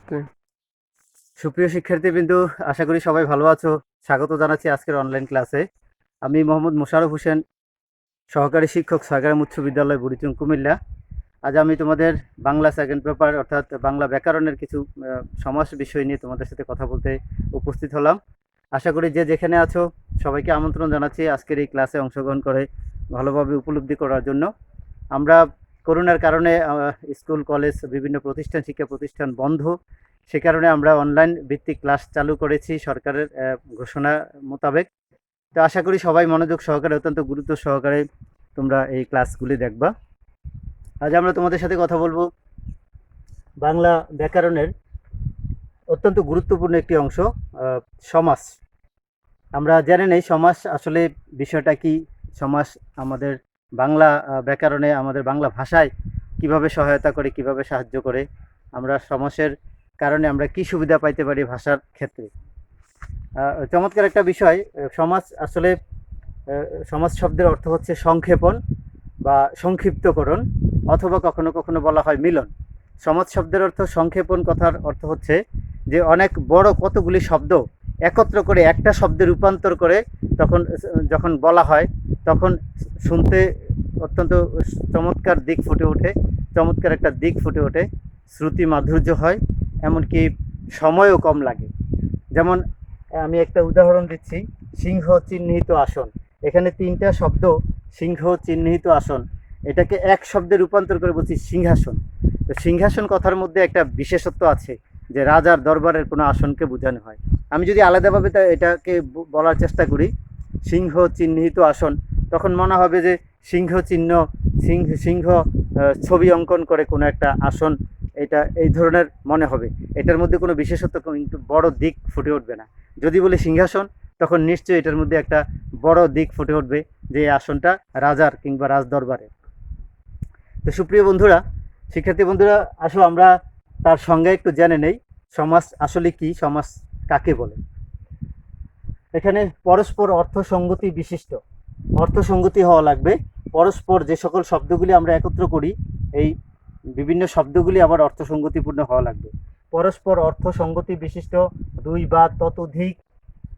হুম। সুপ্রিয় শিক্ষার্থীবৃন্দু, আশা করি সবাই ভালো আছো। স্বাগত জানাচ্ছি আজকের অনলাইন ক্লাসে। আমি মোহাম্মদ মোশাররফ হোসেন, সহকারী শিক্ষক, ছয়গ্রাম উচ্চ বিদ্যালয়, বুড়িচুং, কুমিল্লা। আজ আমি তোমাদের বাংলা সেকেন্ড পেপার অর্থাৎ বাংলা ব্যাকরণের কিছু সমাস বিষয় নিয়ে তোমাদের সাথে কথা বলতে উপস্থিত হলাম। আশা করি যে যেখানে আছো সবাইকে আমন্ত্রণ জানাচ্ছি আজকের এই ক্লাসে অংশগ্রহণ করে ভালোভাবে উপলব্ধি করার জন্য। আমরা করোনার কারণে স্কুল, কলেজ, বিভিন্ন প্রতিষ্ঠান, শিক্ষা প্রতিষ্ঠান বন্ধ। সে কারণে আমরা অনলাইন ভিত্তিক ক্লাস চালু করেছি সরকারের ঘোষণা মোতাবেক। তো আশা করি সবাই মনোযোগ সহকারে, অত্যন্ত গুরুত্ব সহকারে তোমরা এই ক্লাসগুলি দেখবা। আজ আমরা তোমাদের সাথে কথা বলবো বাংলা ব্যাকরণের অত্যন্ত গুরুত্বপূর্ণ একটি অংশ, সমাস। আমরা জেনে নেই সমাস আসলে বিষয়টা কি। সমাস আমাদের বাংলা ব্যাকরণে, আমাদের বাংলা ভাষায় কিভাবে সহায়তা করে, কিভাবে সাহায্য করে, আমরা সমাসের কারণে আমরা কি সুবিধা পাইতে পারি ভাষার ক্ষেত্রে। চমৎকার একটা বিষয়। সমাস আসলে সমাজ শব্দের অর্থ হচ্ছে সংক্ষেপণ বা সংক্ষিপ্তকরণ, অথবা কখনো কখনো বলা হয় মিলন। সমাজ শব্দের অর্থ সংক্ষেপণ, কথার অর্থ হচ্ছে যে অনেক বড় কতগুলি শব্দ একত্র করে একটা শব্দে রূপান্তর করে তখন যখন বলা হয় তখন শুনতে অত্যন্ত চমৎকার দিক ফুটে ওঠে, চমৎকার একটা দিক ফুটে ওঠে, শ্রুতি মাধুর্য হয়, এমনকি সময়ও কম লাগে। যেমন আমি একটা উদাহরণ দিচ্ছি, সিংহ চিহ্নিত আসন। এখানে তিনটা শব্দ, সিংহ চিহ্নিত আসন, এটাকে এক শব্দে রূপান্তর করে বলছি সিংহাসন। তো সিংহাসন কথার মধ্যে একটা বিশেষত্ব আছে যে রাজার দরবারের কোনো আসনকে বোঝানো হয়। আমি যদি আলাদাভাবে এটাকে বলার চেষ্টা করি, সিংহ চিহ্নিত আসন, তখন মনে হবে যে সিংহ চিহ্ন, সিংহ ছবি অঙ্কন করে কোনো একটা আসন, এটা এই ধরনের মনে হবে। এটার মধ্যে কোনো বিশেষত্ব কিন্তু বড় দিক ফুটে উঠবে না। যদি বলি সিংহাসন, তখন নিশ্চয়ই এটার মধ্যে একটা বড় দিক ফুটে উঠবে যে এই আসনটা রাজার কিংবা রাজদরবারের। তো সুপ্রিয় বন্ধুরা, শিক্ষার্থী বন্ধুরা, আসো আমরা তার সংজ্ঞা একটু জেনে নেই। সমাস আসলে কি, সমাস কাকে বলে। এখানে পরস্পর অর্থ সঙ্গতি বিশিষ্ট, অর্থ সঙ্গতি হওয়া লাগবে। পরস্পর যে সকল শব্দগুলি আমরা একত্র করি, এই বিভিন্ন শব্দগুলি আবার অর্থ সঙ্গতিপূর্ণ হওয়া লাগবে। পরস্পর অর্থ সঙ্গতি বিশিষ্ট দুই বা ততোধিক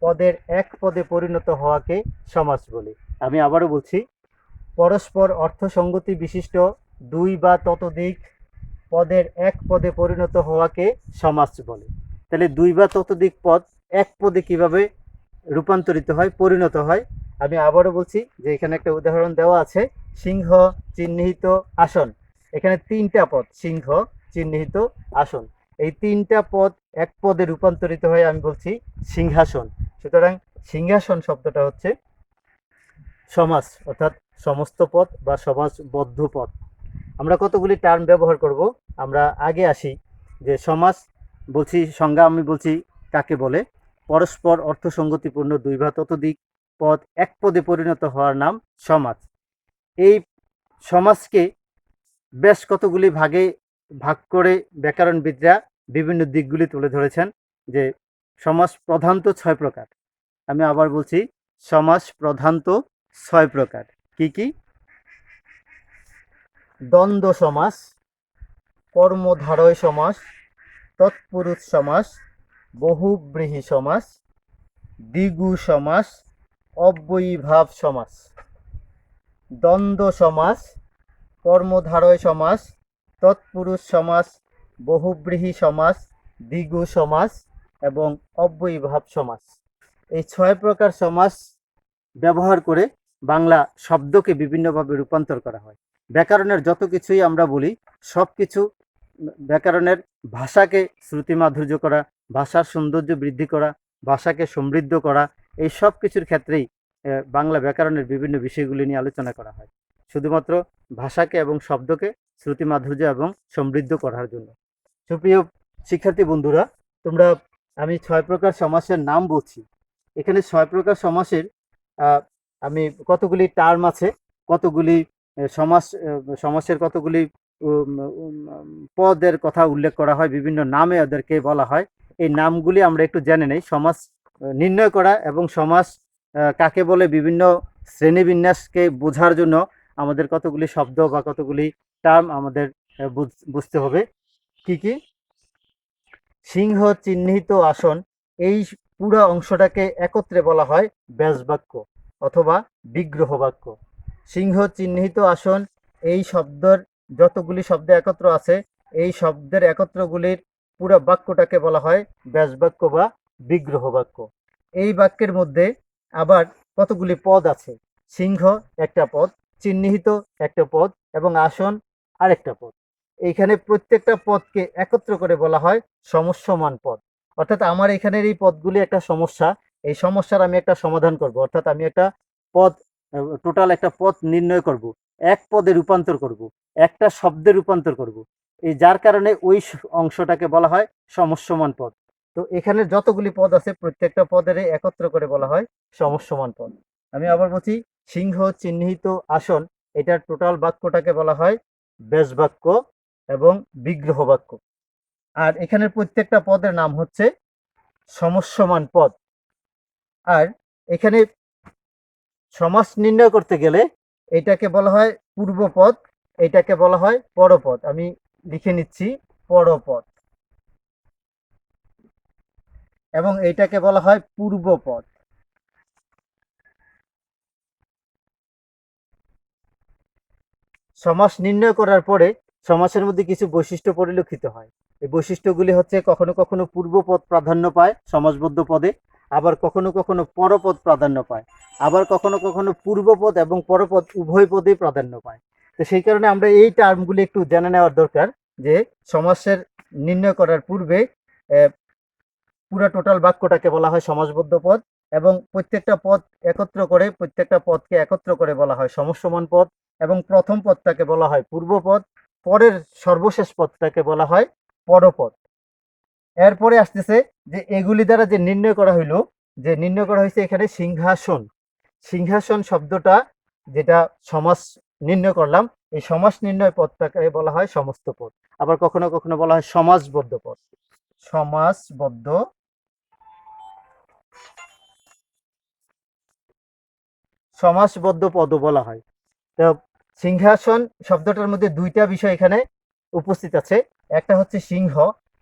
পদের এক পদে পরিণত হওয়াকে সমাস বলে। আমি আবারও বলছি, পরস্পর অর্থ সঙ্গতি বিশিষ্ট দুই বা ততোধিক পদের এক পদে পরিণত হওয়াকে সমাস বলে। তাহলে দুই বা ততোধিক পদ এক পদে কিভাবে রূপান্তরিত হয়, পরিণত হয়। আমি আবারও বলছি যে এখানে একটা উদাহরণ দেওয়া আছে, সিংহ চিহ্নিত আসন। এখানে তিনটা পদ, সিংহ চিহ্নিত আসন, এই তিনটা পদ এক পদে রূপান্তরিত হয়ে আমি বলছি সিংহাসন। সুতরাং সিংহাসন শব্দটা হচ্ছে সমাস, অর্থাৎ সমস্ত পদ বা সমাসবদ্ধ পদ। আমরা কতগুলি টার্ম ব্যবহার করব। আমরা আগে আসি যে সমাস বলছি, সংজ্ঞা আমি বলছি কাকে বলে। পরস্পর অর্থসঙ্গতিপূর্ণ দুই বা ততোধিক পদ এক পদে পরিণত হওয়ার নাম সমাস। এই সমাসকে বেশ কতগুলি ভাগে ভাগ করে ব্যাকরণবিদরা বিভিন্ন দিকগুলি তুলে ধরেছেন যে সমাস প্রধানত 6 প্রকার। আমি আবার বলছি, সমাস প্রধানত 6 প্রকার। কি কি? দ্বন্দ্ব সমাস, কর্মধারয় সমাস, তৎপুরুষ সমাস, বহুব্রীহি সমাস, দ্বিগু সমাস, অব্যয়ীভাব সমাস। দ্বন্দ্ব সমাস, কর্মধারয় সমাস, তৎপুরুষ সমাস, বহুব্রীহি সমাস, দ্বিগু সমাস এবং অব্যয়ীভাব সমাস। এই 6 প্রকার সমাস ব্যবহার করে বাংলা শব্দকে বিভিন্নভাবে রূপান্তর করা হয়। ব্যাকরণের যত কিছুই আমরা বলি, সব কিছু ব্যাকরণের ভাষাকে শ্রুতিমাধুর্য করা, ভাষার সৌন্দর্য বৃদ্ধি করা, ভাষাকে সমৃদ্ধ করা, এই সব কিছুর ক্ষেত্রেই বাংলা ব্যাকরণের বিভিন্ন বিষয়গুলি নিয়ে আলোচনা করা হয়, শুধুমাত্র ভাষাকে এবং শব্দকে শ্রুতিমাধুর্য এবং সমৃদ্ধ করার জন্য। সুপ্রিয় শিক্ষার্থী বন্ধুরা, তোমরা, আমি 6 প্রকার সমাসের নাম বলছি। এখানে 6 প্রকার সমাসের আমি কতগুলি টার্ম আছে, কতগুলি সমাসের কতগুলি পদের কথা উল্লেখ করা হয়, বিভিন্ন নামে ওদেরকে বলা হয়। এই নামগুলি আমরা একটু জেনে নেই। সমাস নির্ণয় করা এবং সমাস কাকে বলে বিভিন্ন শ্রেণীবিন্যাসকে বোঝার জন্য আমাদের কতগুলি শব্দ বা কতগুলি টার্ম আমাদের বুঝতে হবে। কি কি? সিংহ চিহ্নিত আসন, এই পুরো অংশটাকে একত্রে বলা হয় ব্যাসবাক্য অথবা বিগ্রহ বাক্য। সিংহ চিহ্নিত আসন, এই শব্দের যতগুলি শব্দ একত্র আছে, এই শব্দের একত্রগুলির পুরো বাক্যটাকে বলা হয় ব্যাসবাক্য বা বিগ্রহ বাক্য। এই বাক্যের মধ্যে আবার কতগুলি পদ আছে? সিংহ একটা পদ, চিহ্নিত একটা পদ এবং আসন আরেকটা পদ। এইখানে প্রত্যেকটা পদকে একত্র করে বলা হয় সমস্যমান পদ। অর্থাৎ আমার এখানের এই পদগুলি একটা সমস্যা, এই সমস্যার আমি একটা সমাধান করব। অর্থাৎ আমি একটা পদ, টোটাল একটা পদ নির্ণয় করব, এক পদে রূপান্তর করব, একটা শব্দে রূপান্তর করব। এই যার কারণে ওই অংশটাকে বলা হয় সমস্যমান পদ। তো এখানে যতগুলি পদ আছে প্রত্যেকটা পদের একত্র করে বলা হয় সমস্যমান পদ। আমি আবার বলছি, সিংহ চিহ্নিত আসন, এটার টোটাল বাক্যটাকে বলা হয় ব্যাসবাক্য এবং বিগ্রহ বাক্য। আর এখানের প্রত্যেকটা পদের নাম হচ্ছে সমস্যমান পদ। আর এখানে সমাস নির্ণয় করতে গেলে এটাকে বলা হয় পূর্বপদ, এটাকে বলা হয় পরপদ। আমি লিখে নিচ্ছি পরপদ, এবং এইটাকে বলা হয় পূর্বপদ। সমাস নির্ণয় করার পরে সমাসের মধ্যে কিছু বৈশিষ্ট্য পরিলক্ষিত হয়। এই বৈশিষ্ট্যগুলি হচ্ছে কখনো কখনো পূর্বপদ প্রাধান্য পায় সমাসবদ্ধ পদে, আবার কখনো কখনো পরপদ প্রাধান্য পায়, আবার কখনো কখনো পূর্বপদ এবং পরপদ উভয় পদেই প্রাধান্য পায়। তো সেই কারণে আমরা এই টার্মগুলি একটু জেনে নেওয়ার দরকার, যে সমাসের নির্ণয় করার পূর্বে পুরো টোটাল বাক্যটাকে বলা হয় সমাসবদ্ধ পদ, এবং প্রত্যেকটা পদ একত্র করে, প্রত্যেকটা পদকে একত্র করে বলা হয় সমস্যমান পদ, এবং প্রথম পদটাকে বলা হয় পূর্বপদ, পরের সর্বশেষ পদটাকে বলা হয় পরপদ। এরপরে আসতেছে যে এগুলি দ্বারা যে নির্ণয় করা হইলো, যে নির্ণয় করা হয়েছে এখানে সিংহাসন। সিংহাসন শব্দটা যেটা সমাস নির্ণয় করলাম, এই সমাস নির্ণয় পদটাকে বলা হয় সমস্ত পদ। আবার কখনো কখনো বলা হয় সমাসবদ্ধ পদ, সমাসবদ্ধ সমাসবদ্ধ পদও বলা হয়। তো সিংহাসন শব্দটার মধ্যে দুইটা বিষয় এখানে উপস্থিত আছে, একটা হচ্ছে সিংহ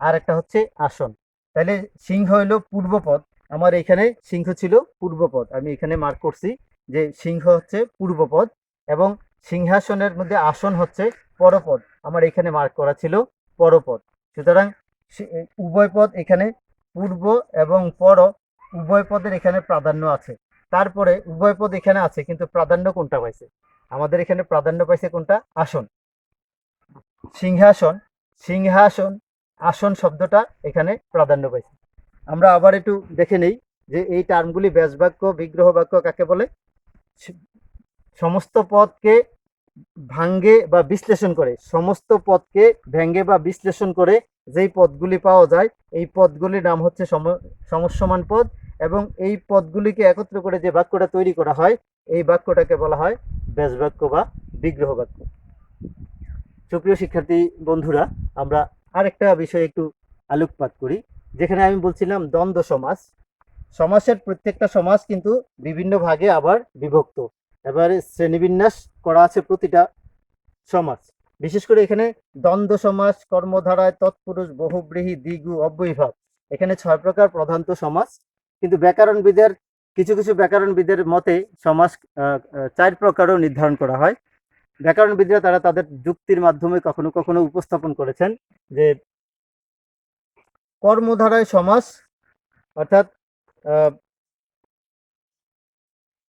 আর একটা হচ্ছে আসন। তাহলে সিংহ হলো পূর্বপদ, আমার এখানে সিংহ ছিল পূর্বপদ, আমি এখানে মার্ক করছি যে সিংহ হচ্ছে পূর্বপদ, এবং সিংহাসনের মধ্যে আসন হচ্ছে পরপদ, আমার এখানে মার্ক করা ছিল পরপদ। সুতরাং উভয় পদ এখানে, পূর্ব এবং পর উভয় পদের এখানে প্রাধান্য আছে। তারপরে উভয় পদ এখানে আছে, কিন্তু প্রাধান্য কোনটা পাইছে? আমাদের এখানে প্রাধান্য পাইছে কোনটা? আসন। সিংহাসন, সিংহাসন, আসন শব্দটা এখানে প্রাধান্য পাইছে। আমরা আবার একটু দেখে নেই যে এই টার্মগুলি ব্যাসবাক্য বিগ্রহ বাক্য কাকে বলে। সমস্ত পদকে ভাঙ্গে বা বিশ্লেষণ করে, সমস্ত পদকে ভেঙ্গে বা বিশ্লেষণ করে যেই পদগুলি পাওয়া যায়, এই পদগুলির নাম হচ্ছে সমস্যমান পদ, এবং এই পদগুলিকে একত্র করে যে বাক্যটা তৈরি করা হয়, এই বাক্যটাকে বলা হয় ব্যাসবাক্য বা বিগ্রহ বাক্য। সুপ্রিয় শিক্ষার্থী বন্ধুরা, আমরা আরেকটা বিষয়ে একটু আলোকপাত করি। যেখানে আমি বলছিলাম দ্বন্দ্ব সমাস। সমাসের প্রত্যেকটা সমাস কিন্তু বিভিন্ন ভাগে আবার বিভক্ত, এবারে শ্রেণীবিন্যাস করা আছে প্রতিটা সমাস। বিশেষ করে এখানে দ্বন্দ্ব সমাস, কর্মধারায়, তৎপুরুষ, বহুব্রীহি, দ্বিগু, অব্যয়ীভাব, এখানে 6 প্রকার প্রধানত সমাস। কিন্তু ব্যাকরণবিদের কিছু কিছু ব্যাকরণবিদের মতে সমাস 4 প্রকারও নির্ধারণ করা হয়। ব্যাকরণবিদরা তারা তাদের যুক্তির মাধ্যমে কখনো কখনো উপস্থাপন করেছেন যে কর্মধারায় সমাস, অর্থাৎ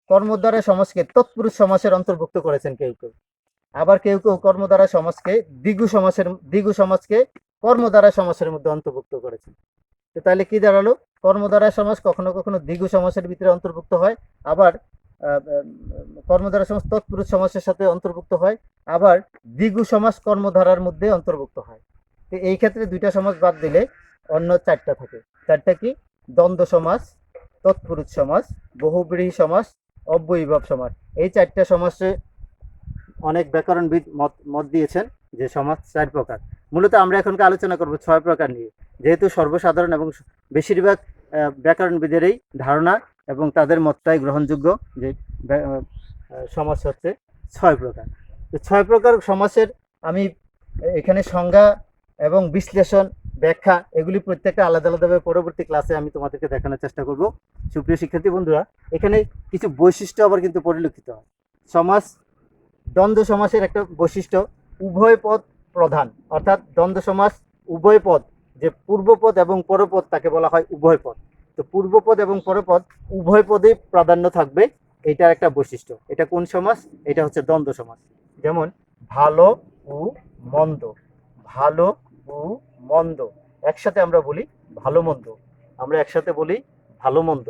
কর্মধারায় সমাসকে তৎপুরুষ সমাসের অন্তর্ভুক্ত করেছেন কেউ কেউ, আবার কেউ কেউ কর্মধারায় সমাসকে দ্বিগু সমাসকে কর্মধারায় সমাসের মধ্যে অন্তর্ভুক্ত করেছেন। তো তাহলে কি দাঁড়ালো? কর্মধারায় সমাস কখনো কখনো দ্বিগু সমাসের ভিতরে অন্তর্ভুক্ত হয়, আবার কর্মধারা সমাস তৎপুরুষ সমাসের সাথে অন্তর্ভুক্ত হয়, আবার দ্বিগু সমাস কর্মধারার মধ্যে অন্তর্ভুক্ত হয়। তো এই ক্ষেত্রে দুইটা সমাস বাদ দিলে অন্য 4টা থাকে। 4টা কি? দ্বন্দ্ব সমাস, তৎপুরুষ সমাস, বহুব্রীহি সমাস, অব্যয়ীভাব সমাস। এই 4টা সমাসে অনেক ব্যাকরণবিদ মত দিয়েছেন যে সমাস 4 প্রকার। মূলত আমরা এখনকার আলোচনা করব 6 প্রকার নিয়ে, যেহেতু সর্বসাধারণ এবং বেশিরভাগ ব্যাকরণবিদেরই ধারণা এবং তাদের মতটাই গ্রহণযোগ্য যে সমাস হচ্ছে 6 প্রকার। তো 6 প্রকার সমাসের আমি এখানে সংজ্ঞা এবং বিশ্লেষণ ব্যাখ্যা, এগুলি প্রত্যেকটা আলাদা আলাদাভাবে পরবর্তী ক্লাসে আমি তোমাদেরকে দেখানোর চেষ্টা করব। সুপ্রিয় শিক্ষার্থী বন্ধুরা, এখানে কিছু বৈশিষ্ট্য আবার কিন্তু পরিলক্ষিত হয়। সমাস, দ্বন্দ্ব সমাসের একটা বৈশিষ্ট্য উভয় পদ প্রধান, অর্থাৎ দ্বন্দ্ব সমাস উভয় পদ, যে পূর্বপদ এবং পরপদ তাকে বলা হয় উভয় পদ। তো পূর্বপদ এবং পরপদ উভয় পদেই প্রাধান্য থাকবে, এটার একটা বৈশিষ্ট্য। এটা কোন সমাস? এটা হচ্ছে দ্বন্দ্ব সমাস। যেমন ভালো ও মন্দ, ভালো ও মন্দ, একসাথে আমরা বলি ভালো মন্দ, আমরা একসাথে বলি ভালো মন্দ।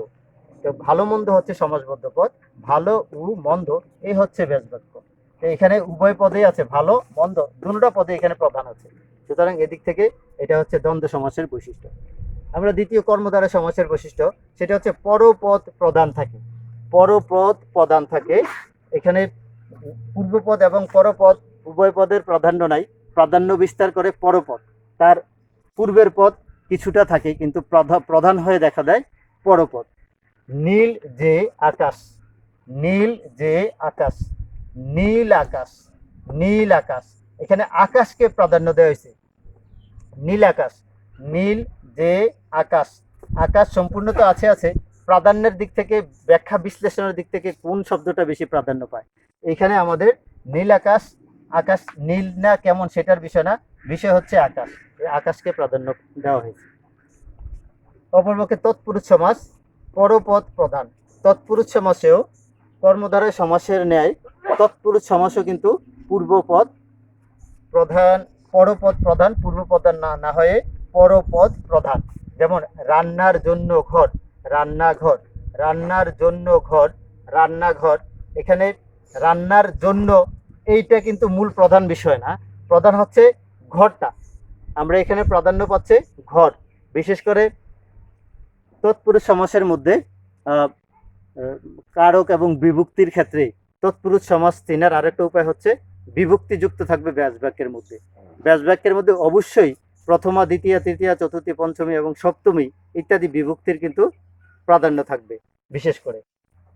তো ভালো মন্দ হচ্ছে সমাসবদ্ধ পদ, ভালো ও মন্দ এই হচ্ছে ব্যাসবাক্য। তো এখানে উভয় পদেই আছে, ভালো মন্দ দুটো পদে এখানে প্রধান আছে। সুতরাং এদিক থেকে এটা হচ্ছে দ্বন্দ্ব সমাসের বৈশিষ্ট্য। আমরা দ্বিতীয় কর্মধারয় সমাসের বৈশিষ্ট্য, সেটা হচ্ছে পরপদ প্রধান থাকে। পরপদ প্রধান থাকে, এখানে পূর্বপদ এবং পরপদ উভয় পদের প্রাধান্য নাই, প্রাধান্য বিস্তার করে পরপদ। তার পূর্বের পদ কিছুটা থাকে, কিন্তু প্রধান হয়ে দেখা দেয় পরপদ। নীল যে আকাশ, নীল যে আকাশ, নীল আকাশ, নীল আকাশ, এখানে আকাশকে প্রাধান্য দেওয়া হয়েছে। নীল আকাশ, নীল যে আকাশ, আকাশ সম্পূর্ণ তো আছে আছে, প্রাধান্যের দিক থেকে, ব্যাখ্যা বিশ্লেষণের দিক থেকে কোন শব্দটা বেশি প্রাধান্য পায়? এখানে আমাদের নীল আকাশ, আকাশ নীল না কেমন সেটার বিষয় না, বিষয় হচ্ছে আকাশ, আকাশকে প্রাধান্য দেওয়া হয়েছে। অপরপক্ষে তৎপুরুষ সমাস পরপদ প্রধান, তৎপুরুষ সমাসেও কর্মধারয় সমাসের ন্যায় তৎপুরুষ সমাসও কিন্তু পূর্বপদ প্রধান, পরপদ প্রধান, পূর্বপদ না না হয়ে পরপদ প্রধান। যেমন রান্নার জন্য ঘর, রান্নাঘর, রান্নার জন্য ঘর, রান্নাঘর, এখানে রান্নার জন্য এইটা কিন্তু মূল প্রধান বিষয় না, প্রধান হচ্ছে ঘরটা। আমরা এখানে প্রাধান্য পাচ্ছে ঘর। বিশেষ করে তৎপুরুষ সমাসের মধ্যে কারক এবং বিভক্তির ক্ষেত্রে তৎপুরুষ সমাস চেনার আরেকটা উপায় হচ্ছে বিভক্তি যুক্ত থাকবে ব্যাস বাক্যের মধ্যে। ব্যাস বাক্যের মধ্যে অবশ্যই প্রথমা, দ্বিতীয়া, তৃতীয়া, চতুর্থী, পঞ্চমী এবং সপ্তমী ইত্যাদি বিভক্তির কিন্তু প্রাধান্য থাকবে বিশেষ করে,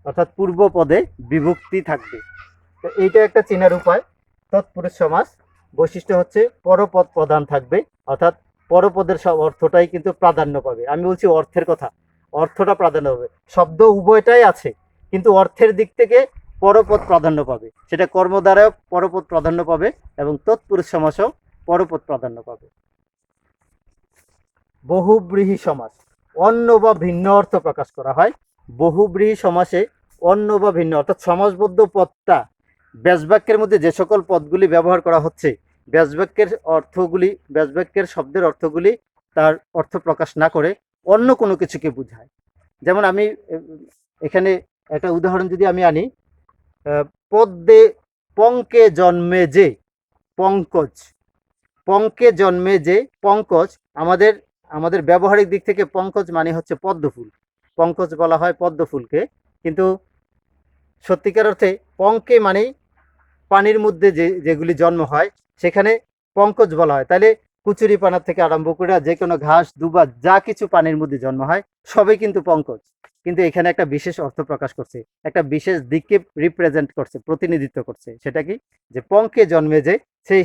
অর্থাৎ পূর্ব পদে বিভক্তি থাকবে। তো এইটা একটা চেনার উপায়। তৎপুরুষ সমাস বৈশিষ্ট্য হচ্ছে পরপদ প্রধান থাকবে, অর্থাৎ পরপদের সব অর্থটাই কিন্তু প্রাধান্য পাবে। আমি বলছি অর্থের কথা, অর্থটা প্রাধান্য পাবে, শব্দ উভয়টাই আছে কিন্তু অর্থের দিক থেকে পরপদ প্রাধান্য পাবে, সেটা কর্ম দ্বারা পরপদ প্রাধান্য পাবে এবং তৎপুরুষ সমাসও পরপদ প্রাধান্য পাবে। বহুব্রীহি সমাস, অন্য বা ভিন্ন অর্থ প্রকাশ করা হয়। বহুব্রীহি সমাসে অন্য বা ভিন্ন, অর্থাৎ সমাসবদ্ধ পদটা ব্যাসবাক্যের মধ্যে যে সকল পদগুলি ব্যবহার করা হচ্ছে, ব্যাসবাক্যের অর্থগুলি, ব্যাসবাক্যের শব্দের অর্থগুলি তার অর্থ প্রকাশ না করে অন্য কোনো কিছুকে বোঝায়। যেমন আমি এখানে একটা উদাহরণ যদি আমি আনি, পদ্মে পঙ্কে জন্মে যে পঙ্কজ, পঙ্কে জন্মে যে পঙ্কজ, আমাদের আমাদের ব্যবহারিক দিক থেকে পঙ্কজ মানে হচ্ছে পদ্ম ফুল, পঙ্কজ বলা হয় পদ্ম ফুলকে, কিন্তু সত্যিকার অর্থে পঙ্কে মানেই পানির মধ্যে যেগুলি জন্ম হয় সেখানে পঙ্কজ বলা হয়। তাহলে কুচুরিপানা থেকে আরম্ভ করে যে কোনো ঘাস, দুবা, যা কিছু পানির মধ্যে জন্ম হয় সবই কিন্তু পঙ্কজ, কিন্তু এখানে একটা বিশেষ অর্থ প্রকাশ করছে, একটা বিশেষ দিককে রিপ্রেজেন্ট করছে, প্রতিনিধিত্ব করছে। সেটা কি? যে পঙ্কে জন্মে যে, সেই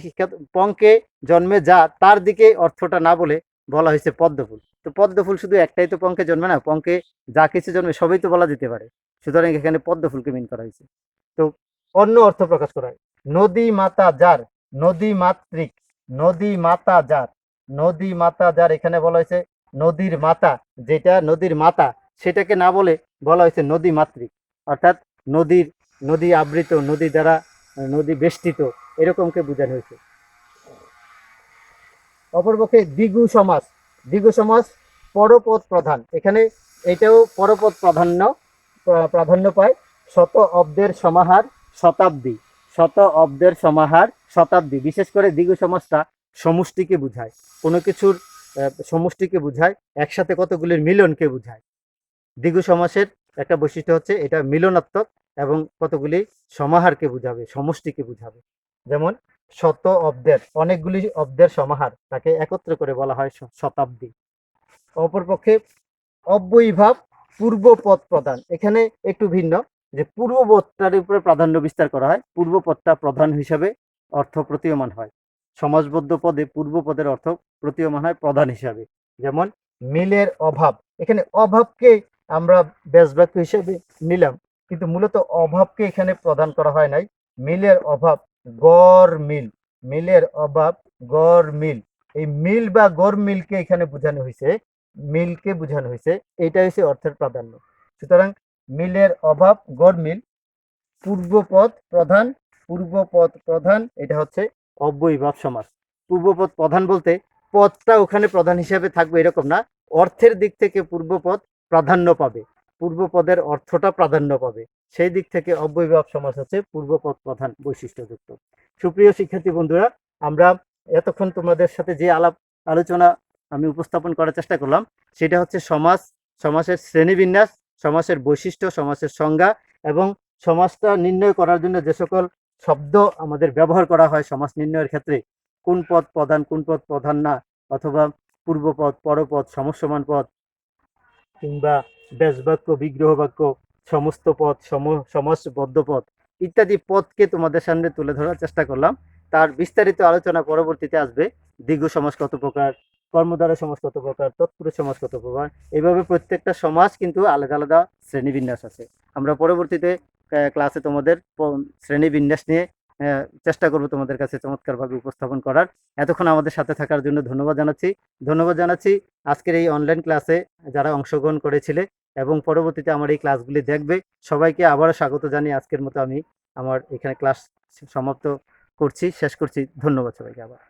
পঙ্কে জন্মে যা, তার দিকে অর্থটা না বলে বলা হয়েছে পদ্ম ফুল। তো পদ্ম ফুল শুধু একটাই তো পঙ্কে জন্মে না, পঙ্কে যা কিছু জন্মে সবই তো বলা যেতে পারে, সুতরাং এখানে পদ্ম ফুলকে মিন করা হয়েছে। তো অন্য অর্থ প্রকাশ করা হয়। নদী মাতা যার, নদী মাতৃক, নদী মাতা যার, নদী মাতা যার, এখানে বলা হয়েছে নদীর মাতা, যেটা নদীর মাতা সেটাকে না বলে বলা হয়েছে নদী মাতৃক, অর্থাৎ নদীর, নদী আবৃত, নদী দ্বারা, নদী বেষ্টিত, এরকমকে বোঝানো হয়েছে। অপরপক্ষে দ্বিগু সমাস, দ্বিগু সমাস পরপদ প্রধান, এখানে এটাও পরপদ প্রাধান্য পায়। শত অব্দের সমাহার শতাব্দী, শত অব্দের সমাহার শতাব্দী, বিশেষ করে দ্বিগু সমাসটা সমষ্টিকে বোঝায়, কোনো কিছুর সমষ্টিকে বোঝায়, একসাথে কতগুলির মিলনকে বোঝায়। দ্বিগু সমাসের একটা বৈশিষ্ট্য হচ্ছে এটা মিলনাত্মক এবং কতগুলি সমাহারকে বুঝাবে, সমষ্টিকে বুঝাবে। যেমন শত অব্দের, অনেকগুলি অব্দের সমাহার, তাকে একত্র করে বলা হয় শতাব্দী। অপরপক্ষে অব্যয়ীভাব পূর্বপদ প্রধান, এখানে একটু ভিন্ন, যে পূর্বপদটার উপরে প্রাধান্য বিস্তার করা হয়, পূর্বপদটা প্রধান হিসাবে অর্থ প্রতীয়মান হয়। সমাসবদ্ধ পদে পূর্ব পদের অর্থ প্রতীয়মান হয় প্রধান হিসাবে। যেমন মিলের অভাব, এখানে অভাবকে আমরা ব্যাসবাক্য হিসেবে নিলাম, কিন্তু মূলত অভাবকে এখানে প্রদান করা হয় নাই। মিলের অভাব, গড় মিল, মিলের অভাব গড় মিল, এই মিল বা গড় মিলকে এখানে বোঝানো হয়েছে, মিলকে বোঝানো হয়েছে, এইটা হচ্ছে অর্থের প্রাধান্য। সুতরাং মিলের অভাব গড় মিল, পূর্বপদ প্রধান, পূর্বপদ প্রধান, এটা হচ্ছে অব্যয়ীভাব সমাস। পূর্বপদ প্রধান বলতে পদটা ওখানে প্রধান হিসাবে থাকবে এরকম না, অর্থের দিক থেকে পূর্বপদ প্রাধান্য পাবে, পূর্বপদের অর্থটা প্রাধান্য পাবে, সেই দিক থেকে অব্যয়ীভাব সমাস হচ্ছে পূর্বপদ প্রধান বৈশিষ্ট্যযুক্ত। সুপ্রিয় শিক্ষার্থী বন্ধুরা, আমরা এতক্ষণ তোমাদের সাথে যে আলোচনা আমি উপস্থাপন করার চেষ্টা করলাম, সেটা হচ্ছে সমাস, সমাসের শ্রেণীবিন্যাস, সমাসের বৈশিষ্ট্য, সমাসের সংজ্ঞা এবং সমাসটা নির্ণয় করার জন্য যে সকল শব্দ আমাদের ব্যবহার করা হয় সমাস নির্ণয়ের ক্ষেত্রে, কোন পদ প্রধান, কোন পদ প্রধান না, অথবা পূর্বপদ, পরপদ, সমসমান পদ, কিংবা ব্যাসবাক্য, বিগ্রহ বাক্য, সমস্ত পদ, সমাসবদ্ধ পদ ইত্যাদি পদকে তোমাদের সামনে তুলে ধরার চেষ্টা করলাম। তার বিস্তারিত আলোচনা পরবর্তীতে আসবে। দ্বিগু সমাস কত প্রকার, কর্মদ্বারা সমাস কত প্রকার, তৎপুরুষ সমাস কত প্রকার, এইভাবে প্রত্যেকটা সমাস কিন্তু আলাদা আলাদা শ্রেণীবিন্যাস আছে। আমরা পরবর্তীতে ক্লাসে তোমাদের শ্রেণীবিন্যাস নিয়ে চেষ্টা করব তোমাদের কাছে চমৎকারভাবে উপস্থাপন করার। এতক্ষণ আমাদের সাথে থাকার জন্য ধন্যবাদ জানাচ্ছি আজকের এই অনলাইন ক্লাসে যারা অংশগ্রহণ করেছিলে এবং পরবর্তীতে আমার এই ক্লাসগুলি দেখবে, সবাইকে আবারও স্বাগত জানিয়ে আজকের মতো আমি আমার এখানে ক্লাস শেষ করছি। ধন্যবাদ সবাইকে আবার।